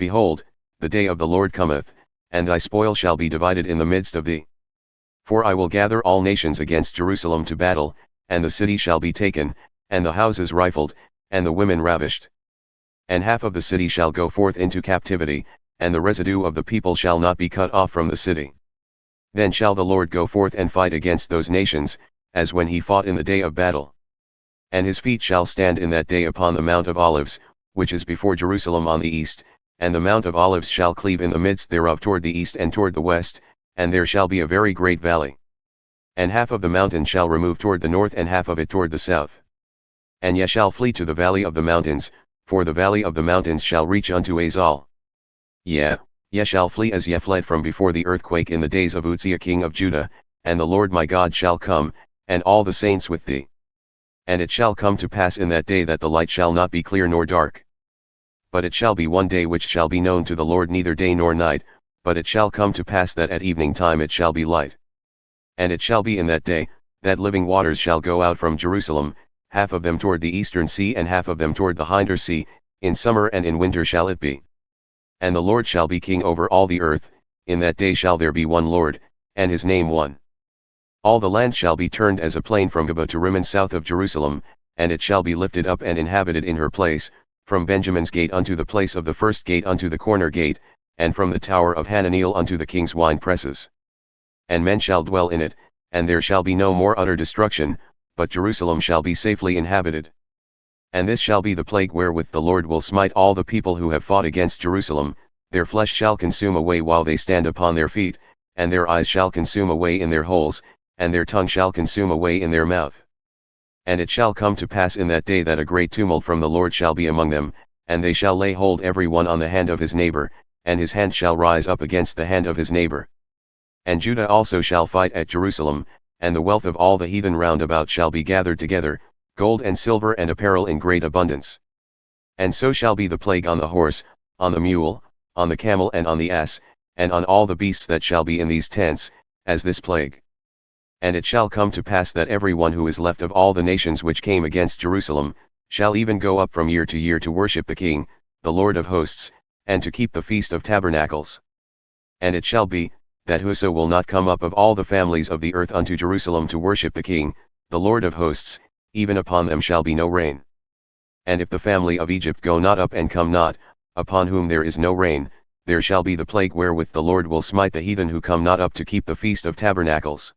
Behold, the day of the Lord cometh, and thy spoil shall be divided in the midst of thee. For I will gather all nations against Jerusalem to battle, and the city shall be taken, and the houses rifled, and the women ravished. And half of the city shall go forth into captivity, and the residue of the people shall not be cut off from the city. Then shall the Lord go forth and fight against those nations, as when he fought in the day of battle. And his feet shall stand in that day upon the Mount of Olives, which is before Jerusalem on the east, and the Mount of Olives shall cleave in the midst thereof toward the east and toward the west, and there shall be a very great valley. And half of the mountain shall remove toward the north and half of it toward the south. And ye shall flee to the valley of the mountains, for the valley of the mountains shall reach unto Azal. Ye shall flee as ye fled from before the earthquake in the days of Uzziah king of Judah, and the Lord my God shall come, and all the saints with thee. And it shall come to pass in that day that the light shall not be clear nor dark. But it shall be one day which shall be known to the Lord neither day nor night, but it shall come to pass that at evening time it shall be light. And it shall be in that day, that living waters shall go out from Jerusalem, half of them toward the eastern sea and half of them toward the hinder sea, in summer and in winter shall it be. And the Lord shall be king over all the earth, in that day shall there be one Lord, and his name one. All the land shall be turned as a plain from Geba to Rimmon south of Jerusalem, and it shall be lifted up and inhabited in her place, from Benjamin's gate unto the place of the first gate unto the corner gate, and from the tower of Hananeel unto the king's wine presses. And men shall dwell in it, and there shall be no more utter destruction, but Jerusalem shall be safely inhabited. And this shall be the plague wherewith the Lord will smite all the people who have fought against Jerusalem, their flesh shall consume away while they stand upon their feet, and their eyes shall consume away in their holes, and their tongue shall consume away in their mouth. And it shall come to pass in that day that a great tumult from the Lord shall be among them, and they shall lay hold every one on the hand of his neighbor, and his hand shall rise up against the hand of his neighbor. And Judah also shall fight at Jerusalem, and the wealth of all the heathen round about shall be gathered together, gold and silver and apparel in great abundance. And so shall be the plague on the horse, on the mule, on the camel and on the ass, and on all the beasts that shall be in these tents, as this plague. And it shall come to pass that every one who is left of all the nations which came against Jerusalem, shall even go up from year to worship the King, the Lord of hosts, and to keep the Feast of Tabernacles. And it shall be, that whoso will not come up of all the families of the earth unto Jerusalem to worship the King, the Lord of hosts, even upon them shall be no rain. And if the family of Egypt go not up and come not, upon whom there is no rain, there shall be the plague wherewith the Lord will smite the heathen who come not up to keep the Feast of Tabernacles.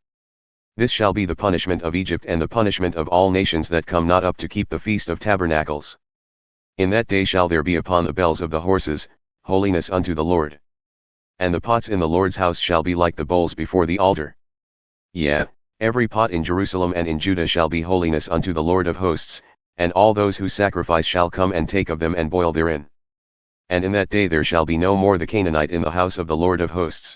This shall be the punishment of Egypt and the punishment of all nations that come not up to keep the Feast of Tabernacles. In that day shall there be upon the bells of the horses, holiness unto the Lord. And the pots in the Lord's house shall be like the bowls before the altar. Yea, every pot in Jerusalem and in Judah shall be holiness unto the Lord of hosts, and all those who sacrifice shall come and take of them and boil therein. And in that day there shall be no more the Canaanite in the house of the Lord of hosts.